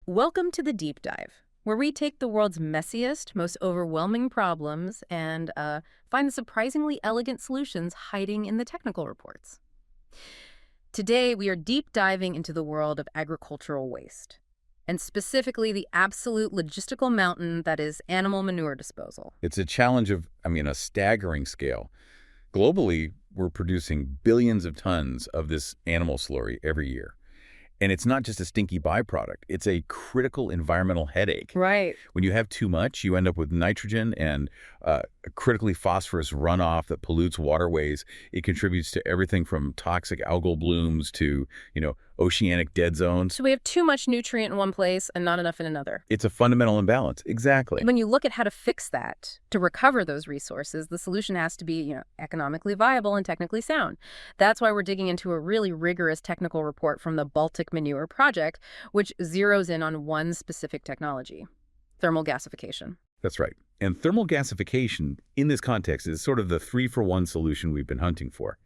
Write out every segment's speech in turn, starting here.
Welcome to the Deep Dive, where we take the world's messiest, most overwhelming problems and find the surprisingly elegant solutions hiding in the technical reports. Today, we are deep diving into the world of agricultural waste, and specifically the absolute logistical mountain that is animal manure disposal. It's a challenge of, a staggering scale. Globally, we're producing billions of tons of this animal slurry every year. And it's not just a stinky byproduct. It's a critical environmental headache. Right. When you have too much, you end up with nitrogen and a critically phosphorus runoff that pollutes waterways. It contributes to everything from toxic algal blooms to, oceanic dead zones. So we have too much nutrient in one place and not enough in another. It's a fundamental imbalance. Exactly. When you look at how to fix that, to recover those resources, the solution has to be, economically viable and technically sound. That's why we're digging into a really rigorous technical report from the Baltic Manure Project, which zeroes in on one specific technology: thermal gasification. That's right. And thermal gasification, in this context, is sort of the three-for-one solution we've been hunting for.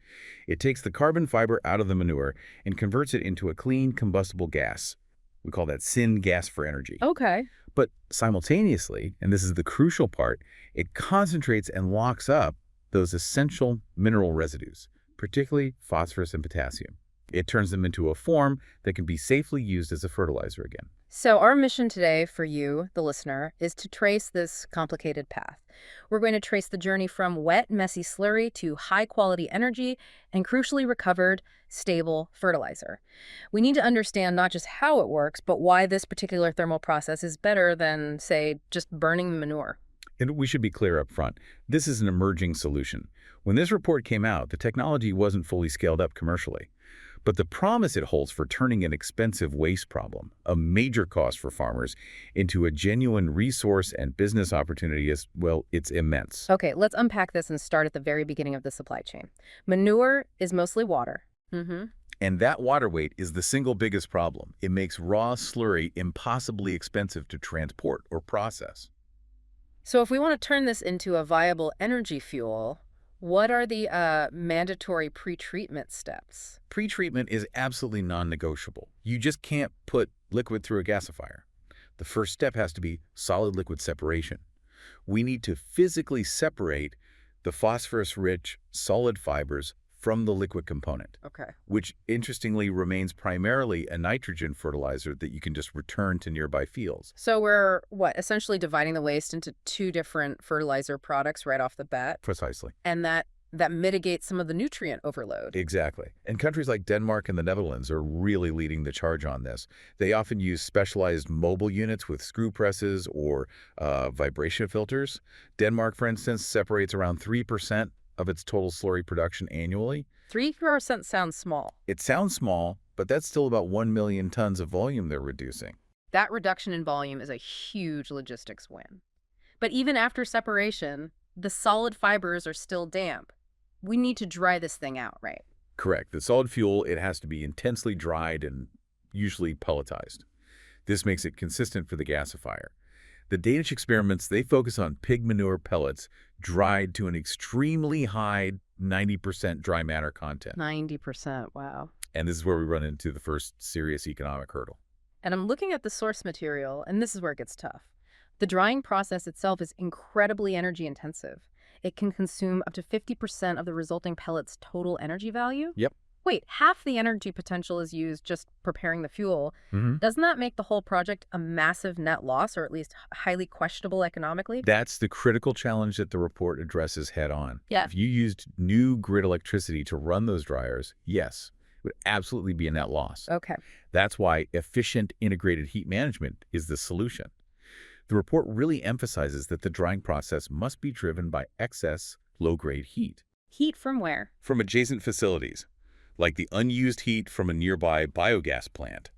It takes the carbon fiber out of the manure and converts it into a clean, combustible gas. We call that syngas for energy. Okay. But simultaneously, and this is the crucial part, it concentrates and locks up those essential mineral residues, particularly phosphorus and potassium. It turns them into a form that can be safely used as a fertilizer again. So our mission today for you, the listener, is to trace this complicated path. We're going to trace the journey from wet, messy slurry to high-quality energy and crucially recovered, stable fertilizer. We need to understand not just how it works, but why this particular thermal process is better than, say, just burning the manure. And we should be clear up front. This is an emerging solution. When this report came out, the technology wasn't fully scaled up commercially. But the promise it holds for turning an expensive waste problem, a major cost for farmers, into a genuine resource and business opportunity is, well, it's immense. Okay, let's unpack this and start at the very beginning of the supply chain. Manure is mostly water. And that water weight is the single biggest problem. It makes raw slurry impossibly expensive to transport or process. So if we want to turn this into a viable energy fuel, what are the mandatory pretreatment steps? Pretreatment is absolutely non-negotiable. You just can't put liquid through a gasifier. The first step has to be solid-liquid separation. We need to physically separate the phosphorus-rich solid fibers from the liquid component, Okay. which interestingly remains primarily a nitrogen fertilizer that you can just return to nearby fields. So we're, essentially dividing the waste into two different fertilizer products right off the bat, Precisely. and that mitigates some of the nutrient overload. Exactly. And countries like Denmark and the Netherlands are really leading the charge on this. They often use specialized mobile units with screw presses or vibration filters. Denmark, for instance, separates around 3% of its total slurry production annually. 3% sounds small. It sounds small, but that's still about 1 million tons of volume they're reducing. That reduction in volume is a huge logistics win. But even after separation, the solid fibers are still damp. We need to dry this thing out, right? Correct. The solid fuel, it has to be intensely dried and usually pelletized. This makes it consistent for the gasifier. The Danish experiments, they focus on pig manure pellets dried to an extremely high 90% dry matter content. 90%, wow. And this is where we run into the first serious economic hurdle. And I'm looking at the source material, and this is where it gets tough. The drying process itself is incredibly energy intensive. It can consume up to 50% of the resulting pellet's total energy value? Yep. Wait, half the energy potential is used just preparing the fuel. Doesn't that make the whole project a massive net loss, or at least highly questionable economically? That's the critical challenge that the report addresses head on. Yeah. If you used new grid electricity to run those dryers, yes, it would absolutely be a net loss. Okay. That's why efficient integrated heat management is the solution. The report really emphasizes that the drying process must be driven by excess low-grade heat. Heat from where? From adjacent facilities, like the unused heat from a nearby biogas plant,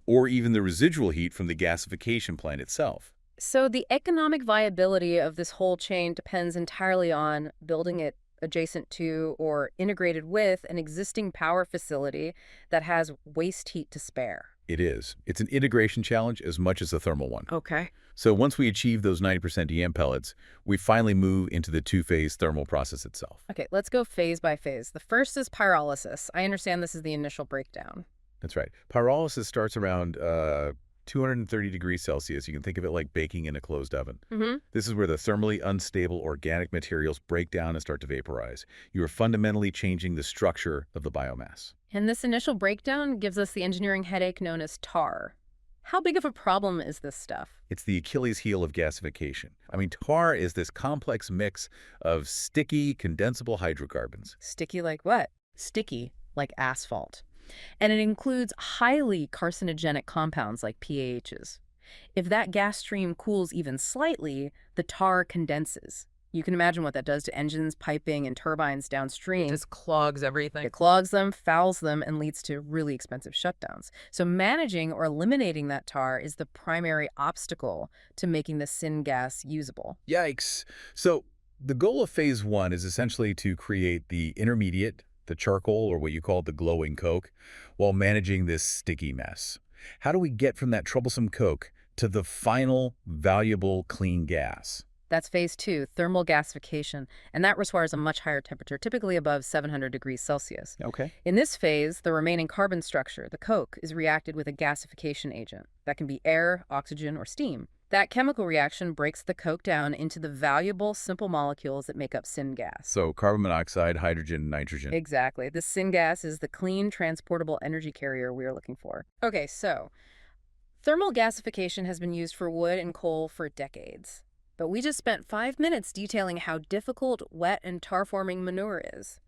or even the residual heat from the gasification plant itself. So the economic viability of this whole chain depends entirely on building it adjacent to or integrated with an existing power facility that has waste heat to spare. It is. It's an integration challenge as much as a thermal one. Okay. So once we achieve those 90% EM pellets, we finally move into the two-phase thermal process itself. Okay, let's go phase by phase. The first is pyrolysis. I understand this is the initial breakdown. That's right. Pyrolysis starts around 230 degrees Celsius. You can think of it like baking in a closed oven. Mm-hmm. This is where the thermally unstable organic materials break down and start to vaporize. You are fundamentally changing the structure of the biomass. And this initial breakdown gives us the engineering headache known as tar. How big of a problem is this stuff? It's the Achilles heel of gasification. I mean, tar is this complex mix of sticky, condensable hydrocarbons. Sticky like what? Sticky like asphalt. And it includes highly carcinogenic compounds like PAHs. If that gas stream cools even slightly, the tar condenses. You can imagine what that does to engines, piping, and turbines downstream. It just clogs everything. It clogs them, fouls them, and leads to really expensive shutdowns. So managing or eliminating that tar is the primary obstacle to making the syngas usable. Yikes. So the goal of phase one is essentially to create the intermediate, the charcoal, or what you call the glowing coke, while managing this sticky mess. How do we get from that troublesome coke to the final, valuable, clean gas? That's phase 2, thermal gasification, and that requires a much higher temperature, typically above 700 degrees Celsius. Okay. In this phase, the remaining carbon structure, the coke, is reacted with a gasification agent. That can be air, oxygen, or steam. That chemical reaction breaks the coke down into the valuable, simple molecules that make up syngas. So carbon monoxide, hydrogen, nitrogen. Exactly. The syngas is the clean, transportable energy carrier we are looking for. Okay, so thermal gasification has been used for wood and coal for decades. But we just spent 5 minutes detailing how difficult wet and tar-forming manure is.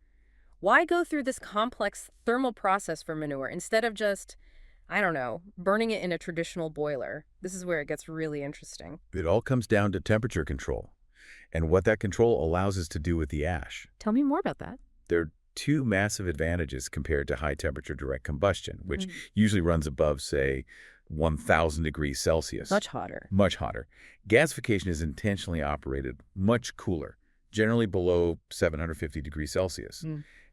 Why go through this complex thermal process for manure instead of just, I don't know, burning it in a traditional boiler? This is where it gets really interesting. It all comes down to temperature control and what that control allows us to do with the ash. Tell me more about that. There are two massive advantages compared to high-temperature direct combustion, which usually runs above, say, 1,000 degrees Celsius. Much hotter. Much hotter. Gasification is intentionally operated much cooler, generally below 750 degrees Celsius.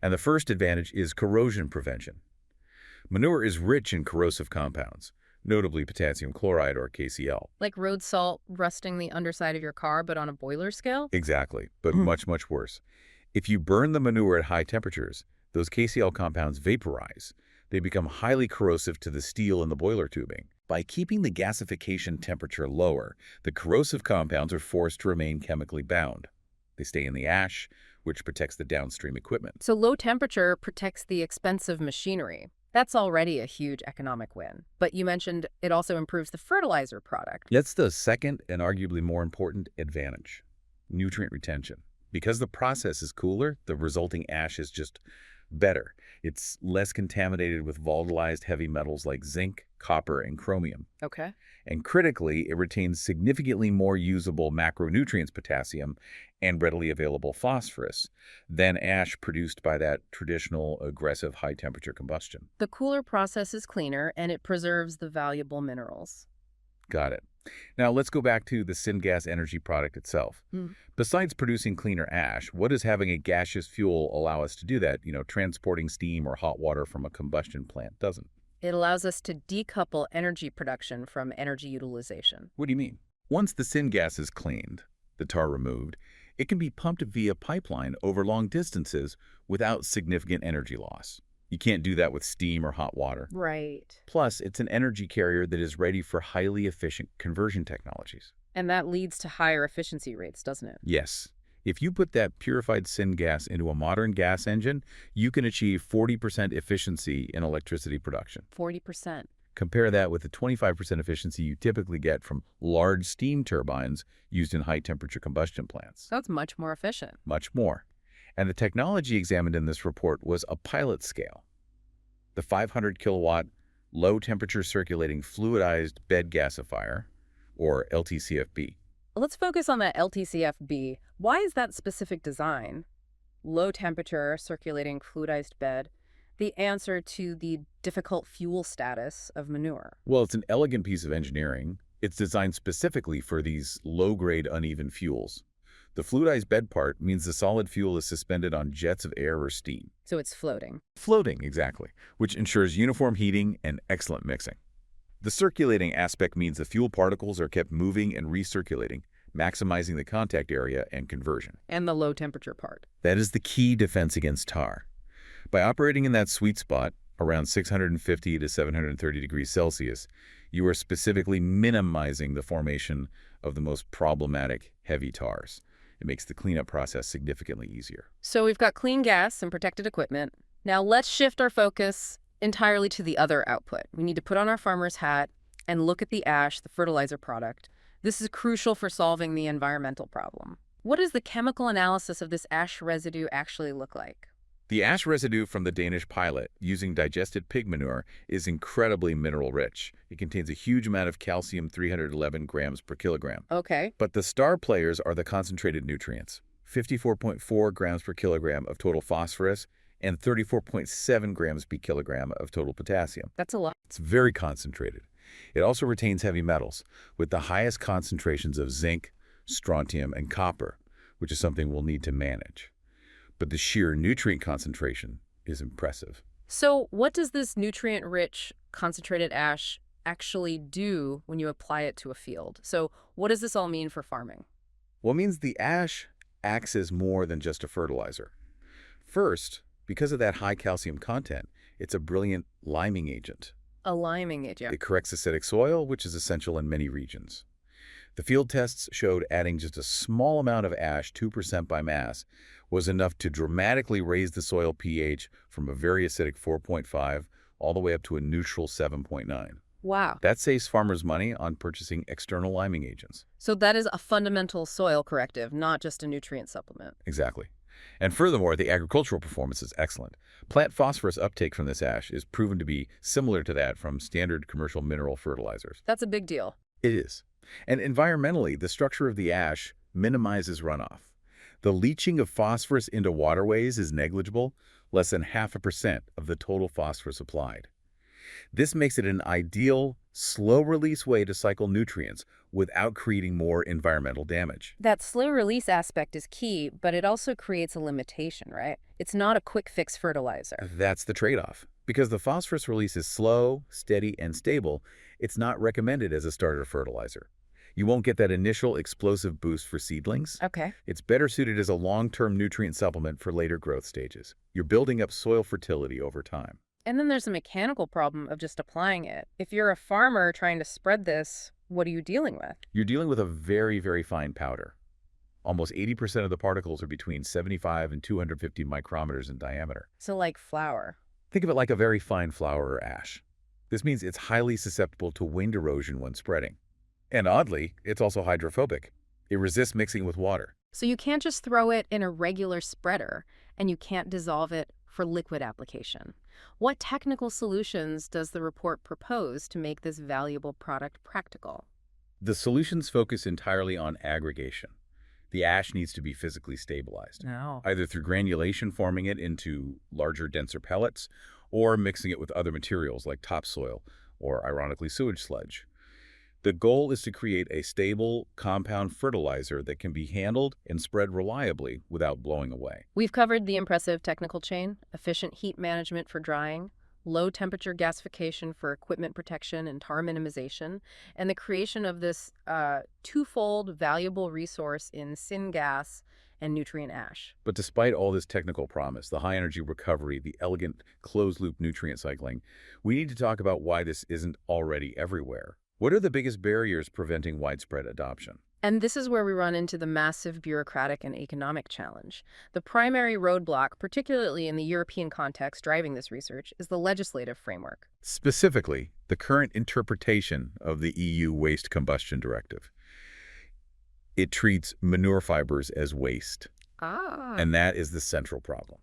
And the first advantage is corrosion prevention. Manure is rich in corrosive compounds, notably potassium chloride or KCl. Like road salt rusting the underside of your car, but on a boiler scale? Exactly, but much, much worse. If you burn the manure at high temperatures, those KCl compounds vaporize. They become highly corrosive to the steel in the boiler tubing. By keeping the gasification temperature lower, the corrosive compounds are forced to remain chemically bound. They stay in the ash, which protects the downstream equipment. So low temperature protects the expensive machinery. That's already a huge economic win. But you mentioned it also improves the fertilizer product. That's the second and arguably more important advantage, nutrient retention. Because the process is cooler, the resulting ash is just better. It's less contaminated with volatilized heavy metals like zinc, copper, and chromium. Okay. And critically, it retains significantly more usable macronutrients, potassium, and readily available phosphorus than ash produced by that traditional aggressive high-temperature combustion. The cooler process is cleaner, and it preserves the valuable minerals. Got it. Now, let's go back to the syngas energy product itself. Besides producing cleaner ash, what does having a gaseous fuel allow us to do that? Transporting steam or hot water from a combustion plant doesn't. It allows us to decouple energy production from energy utilization. What do you mean? Once the syngas is cleaned, the tar removed, it can be pumped via pipeline over long distances without significant energy loss. You can't do that with steam or hot water. Right. Plus, it's an energy carrier that is ready for highly efficient conversion technologies. And that leads to higher efficiency rates, doesn't it? Yes. If you put that purified syngas into a modern gas engine, you can achieve 40% efficiency in electricity production. 40%. Compare that with the 25% efficiency you typically get from large steam turbines used in high-temperature combustion plants. That's much more efficient. Much more. And the technology examined in this report was a pilot scale. The 500 kilowatt low temperature circulating fluidized bed gasifier, or LTCFB. Let's focus on that LTCFB. Why is that specific design, low temperature circulating fluidized bed, the answer to the difficult fuel status of manure? Well, it's an elegant piece of engineering. It's designed specifically for these low-grade uneven fuels. The fluidized bed part means the solid fuel is suspended on jets of air or steam. So it's floating. Floating, exactly, which ensures uniform heating and excellent mixing. The circulating aspect means the fuel particles are kept moving and recirculating, maximizing the contact area and conversion. And the low temperature part. That is the key defense against tar. By operating in that sweet spot, around 650 to 730 degrees Celsius, You are specifically minimizing the formation of the most problematic heavy tars. It makes the cleanup process significantly easier. So we've got clean gas and protected equipment. Now let's shift our focus entirely to the other output. We need to put on our farmer's hat and look at the ash, the fertilizer product. This is crucial for solving the environmental problem. What does the chemical analysis of this ash residue actually look like? The ash residue from the Danish pilot using digested pig manure is incredibly mineral-rich. It contains a huge amount of calcium, 311 grams per kilogram. Okay. But the star players are the concentrated nutrients, 54.4 grams per kilogram of total phosphorus and 34.7 grams per kilogram of total potassium. That's a lot. It's very concentrated. It also retains heavy metals, with the highest concentrations of zinc, strontium, and copper, which is something we'll need to manage. But the sheer nutrient concentration is impressive. So what does this nutrient-rich concentrated ash actually do when you apply it to a field? So what does this all mean for farming? Well, it means the ash acts as more than just a fertilizer. First, because of that high calcium content, it's a brilliant liming agent. A liming agent. It corrects acidic soil, which is essential in many regions. The field tests showed adding just a small amount of ash, 2% by mass, was enough to dramatically raise the soil pH from a very acidic 4.5 all the way up to a neutral 7.9. Wow. That saves farmers money on purchasing external liming agents. So that is a fundamental soil corrective, not just a nutrient supplement. Exactly. And furthermore, the agricultural performance is excellent. Plant phosphorus uptake from this ash is proven to be similar to that from standard commercial mineral fertilizers. That's a big deal. It is. And environmentally, the structure of the ash minimizes runoff. The leaching of phosphorus into waterways is negligible, less than 0.5% of the total phosphorus applied. This makes it an ideal, slow-release way to cycle nutrients without creating more environmental damage. That slow release aspect is key, but it also creates a limitation, right? It's not a quick fix fertilizer. That's the trade-off. Because the phosphorus release is slow, steady, and stable, it's not recommended as a starter fertilizer. You won't get that initial explosive boost for seedlings. Okay. It's better suited as a long-term nutrient supplement for later growth stages. You're building up soil fertility over time. And then there's a mechanical problem of just applying it. If you're a farmer trying to spread this, what are you dealing with? You're dealing with a very, very fine powder. Almost 80% of the particles are between 75 and 250 micrometers in diameter. So like flour. Think of it like a very fine flour or ash. This means it's highly susceptible to wind erosion when spreading. And oddly, it's also hydrophobic. It resists mixing with water. So you can't just throw it in a regular spreader, and you can't dissolve it for liquid application. What technical solutions does the report propose to make this valuable product practical? The solutions focus entirely on aggregation. The ash needs to be physically stabilized, either through granulation forming it into larger, denser pellets, or mixing it with other materials like topsoil or, ironically, sewage sludge. The goal is to create a stable, compound fertilizer that can be handled and spread reliably without blowing away. We've covered the impressive technical chain, efficient heat management for drying, low-temperature gasification for equipment protection and tar minimization, and the creation of this twofold valuable resource in syngas and nutrient ash. But despite all this technical promise, the high-energy recovery, the elegant closed-loop nutrient cycling, we need to talk about why this isn't already everywhere. What are the biggest barriers preventing widespread adoption? And this is where we run into the massive bureaucratic and economic challenge. The primary roadblock, particularly in the European context driving this research, is the legislative framework. Specifically, the current interpretation of the EU Waste Combustion Directive. It treats manure fibers as waste. And that is the central problem.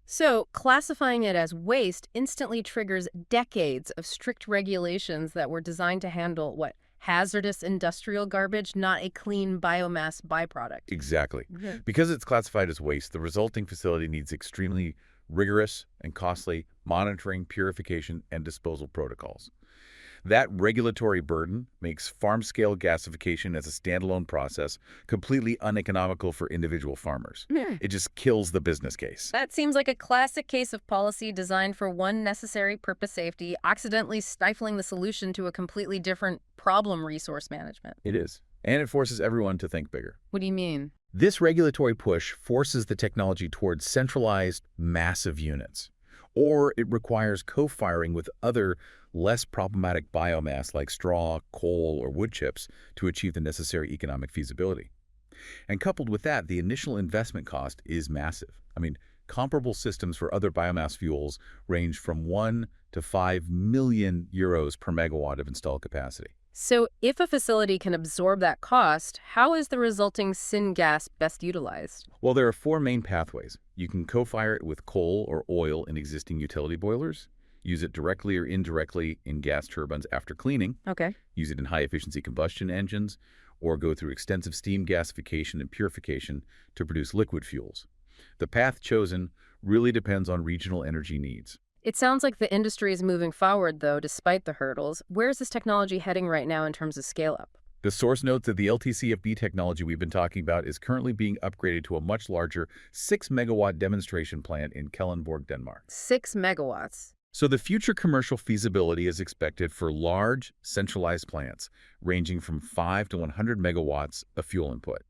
So classifying it as waste instantly triggers decades of strict regulations that were designed to handle, hazardous industrial garbage, not a clean biomass byproduct. Exactly. Because it's classified as waste, the resulting facility needs extremely rigorous and costly monitoring, purification, and disposal protocols. That regulatory burden makes farm-scale gasification as a standalone process completely uneconomical for individual farmers. It just kills the business case. That seems like a classic case of policy designed for one necessary purpose, safety, accidentally stifling the solution to a completely different problem, resource management. It is. And it forces everyone to think bigger. What do you mean? This regulatory push forces the technology towards centralized, massive units. or it requires co-firing with other less problematic biomass like straw, coal, or wood chips to achieve the necessary economic feasibility. And coupled with that, the initial investment cost is massive. I mean, comparable systems for other biomass fuels range from 1 to 5 million euros per megawatt of installed capacity. So if a facility can absorb that cost, how is the resulting syngas best utilized? Well, there are four main pathways. You can co-fire it with coal or oil in existing utility boilers, use it directly or indirectly in gas turbines after cleaning, Okay. use it in high-efficiency combustion engines, or go through extensive steam gasification and purification to produce liquid fuels. The path chosen really depends on regional energy needs. It sounds like the industry is moving forward, though, despite the hurdles. Where is this technology heading right now in terms of scale-up? The source notes that the LTCFB technology we've been talking about is currently being upgraded to a much larger 6-megawatt demonstration plant in Kellenborg, Denmark. 6 megawatts. So the future commercial feasibility is expected for large, centralized plants ranging from 5 to 100 megawatts of fuel input.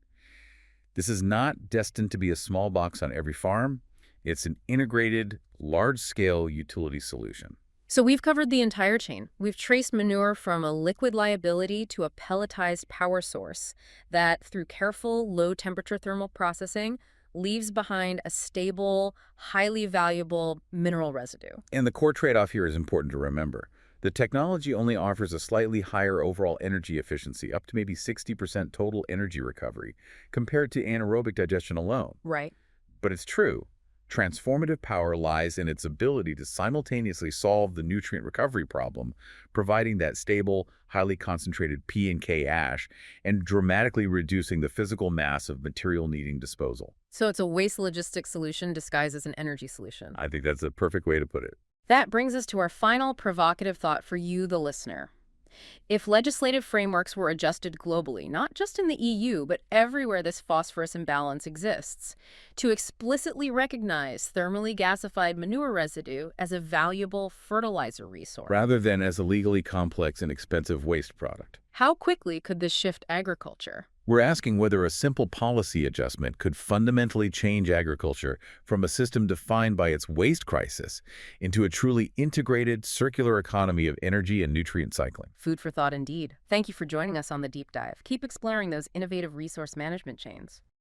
This is not destined to be a small box on every farm. It's an integrated, large-scale utility solution. So we've covered the entire chain. We've traced Manure from a liquid liability to a pelletized power source that, through careful, low-temperature thermal processing, leaves behind a stable, highly valuable mineral residue. And the core trade-off here is important to remember. The technology only offers a slightly higher overall energy efficiency, up to maybe 60% total energy recovery, compared to anaerobic digestion alone. Right. But it's true. Transformative power lies in its ability to simultaneously solve the nutrient recovery problem, providing that stable, highly concentrated P and K ash, and dramatically reducing the physical mass of material needing disposal. So it's a waste logistics solution disguised as an energy solution. I think that's a perfect way to put it. That brings us to our final provocative thought for you, the listener. If legislative frameworks were adjusted globally, not just in the EU, but everywhere this phosphorus imbalance exists, to explicitly recognize thermally gasified manure residue as a valuable fertilizer resource, Rather than as a legally complex and expensive waste product. how quickly could this shift agriculture? We're asking whether a simple policy adjustment could fundamentally change agriculture from a system defined by its waste crisis into a truly integrated circular economy of energy and nutrient cycling. Food for thought indeed. Thank you for joining us on the deep dive. Keep exploring those innovative resource management chains.